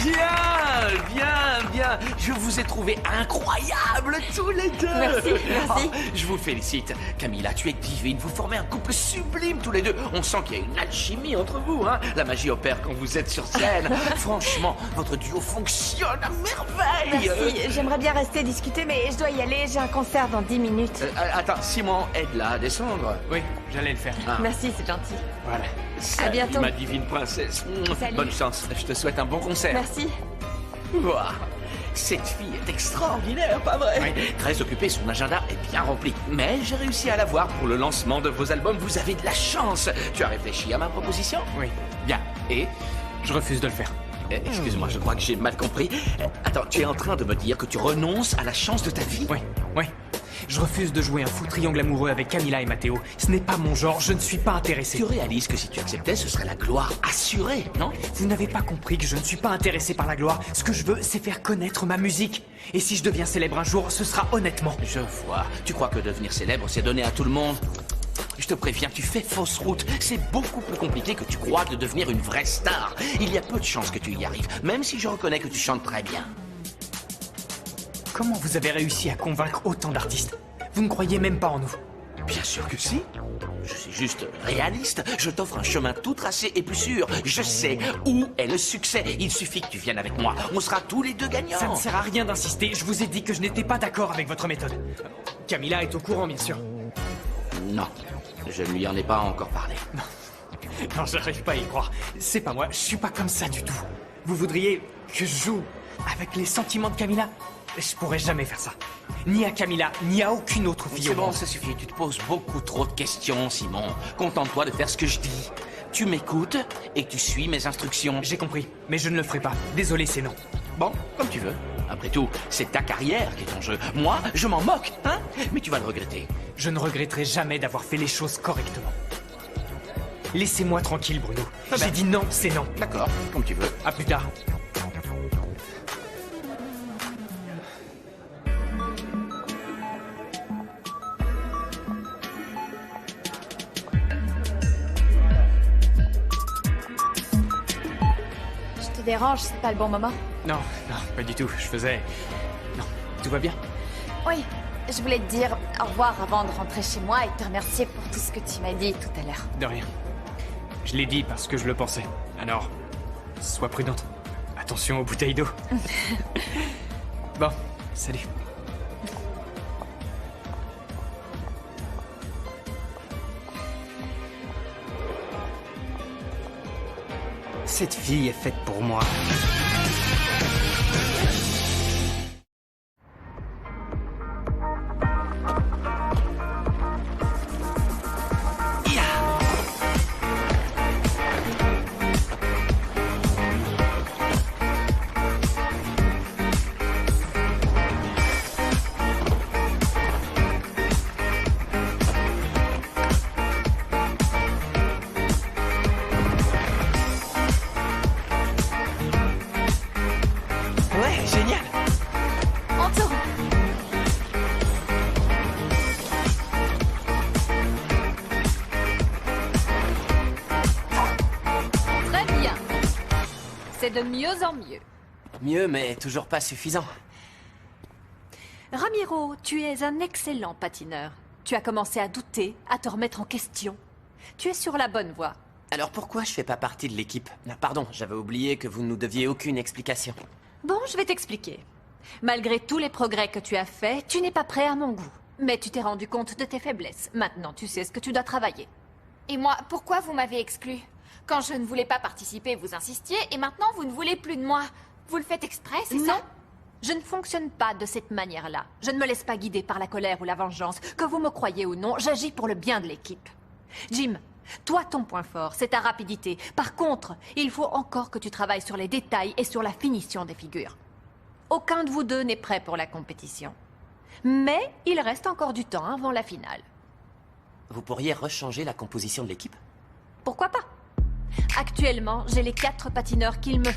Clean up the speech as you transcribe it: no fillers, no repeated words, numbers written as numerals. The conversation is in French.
Bien, bien, bien. Je vous ai trouvé incroyables tous les deux. Merci, merci. Oh, je vous félicite. Camilla, tu es divine. Vous formez un couple sublime tous les deux. On sent qu'il y a une alchimie entre vous, hein. La magie opère quand vous êtes sur scène. Franchement, votre duo fonctionne à merveille. Merci, j'aimerais bien rester discuter, mais je dois y aller, j'ai un concert dans 10 minutes. Attends, Simon, aide-la à descendre. Oui, j'allais le faire. Ah. Merci, c'est gentil. Voilà. À bientôt. Ma divine princesse. Salut. Bonne chance. Je te souhaite un bon concert. Merci. Ouah, cette fille est extraordinaire, pas vrai? Oui. Très occupée, son agenda est bien rempli. Mais j'ai réussi à la voir pour le lancement de vos albums. Vous avez de la chance. Tu as réfléchi à ma proposition? Oui, Bien. Et je refuse de le faire. excuse-moi, je crois que j'ai mal compris. Attends, tu es en train de me dire que tu renonces à la chance de ta vie? Oui, oui. Je refuse de jouer un fou triangle amoureux avec Camilla et Matteo. Ce n'est pas mon genre, je ne suis pas intéressé. Tu réalises que si tu acceptais, ce serait la gloire assurée, non? Vous n'avez pas compris que je ne suis pas intéressé par la gloire. Ce que je veux, c'est faire connaître ma musique. Et si je deviens célèbre un jour, ce sera honnêtement. Je vois. Tu crois que devenir célèbre, c'est donné à tout le monde? Je te préviens, tu fais fausse route. C'est beaucoup plus compliqué que tu crois de devenir une vraie star. Il y a peu de chances que tu y arrives, même si je reconnais que tu chantes très bien. Comment vous avez réussi à convaincre autant d'artistes? Vous ne croyez même pas en nous. Bien sûr que si. Je suis juste réaliste. Je t'offre un chemin tout tracé et plus sûr. Je sais où est le succès. Il suffit que tu viennes avec moi. On sera tous les deux gagnants. Ça ne sert à rien d'insister, je vous ai dit que je n'étais pas d'accord avec votre méthode. Camilla est au courant, bien sûr. Non, je ne lui en ai pas encore parlé. Non, j'arrive pas à y croire. C'est pas moi, je suis pas comme ça du tout. Vous voudriez que je joue avec les sentiments de Camilla? Je pourrais jamais faire ça. Ni à Camilla, ni à aucune autre fille C'est au bon, monde. ça suffit. Tu te poses beaucoup trop de questions, Simon. Contente-toi de faire ce que je dis. Tu m'écoutes et tu suis mes instructions. J'ai compris, mais je ne le ferai pas. Désolé, c'est non. Bon, comme tu veux. Après tout, c'est ta carrière qui est en jeu. Moi, je m'en moque, hein? Mais tu vas le regretter. Je ne regretterai jamais d'avoir fait les choses correctement. Laissez-moi tranquille, Bruno. ben. J'ai dit non, c'est non. D'accord, comme tu veux. À plus tard. Je te dérange, c'est pas le bon moment? Non, non, pas du tout. Je faisais... Non, tout va bien. Oui, je voulais te dire au revoir avant de rentrer chez moi et te remercier pour tout ce que tu m'as dit tout à l'heure. De rien. Je l'ai dit parce que je le pensais. Alors, sois prudente. Attention aux bouteilles d'eau. Bon, salut. Cette fille est faite pour moi. Ouais, génial. On tourne. Très bien. C'est de mieux en mieux. Mieux, mais toujours pas suffisant. Ramiro, tu es un excellent patineur. Tu as commencé à douter, à te remettre en question. Tu es sur la bonne voie. Alors pourquoi je fais pas partie de l'équipe? Pardon, j'avais oublié que vous ne nous deviez aucune explication. Bon, je vais t'expliquer. Malgré tous les progrès que tu as faits, tu n'es pas prêt à mon goût. Mais tu t'es rendu compte de tes faiblesses. Maintenant, tu sais ce que tu dois travailler. Et moi, pourquoi vous m'avez exclu? Quand je ne voulais pas participer, vous insistiez, et maintenant vous ne voulez plus de moi. Vous le faites exprès, c'est Non, ça? je ne fonctionne pas de cette manière-là. Je ne me laisse pas guider par la colère ou la vengeance. Que vous me croyez ou non, j'agis pour le bien de l'équipe. Jim, toi, ton point fort, c'est ta rapidité. Par contre, il faut encore que tu travailles sur les détails et sur la finition des figures. Aucun de vous deux n'est prêt pour la compétition. Mais il reste encore du temps avant la finale. Vous pourriez rechanger la composition de l'équipe? Pourquoi pas? Actuellement, j'ai les 4 patineurs qu'il me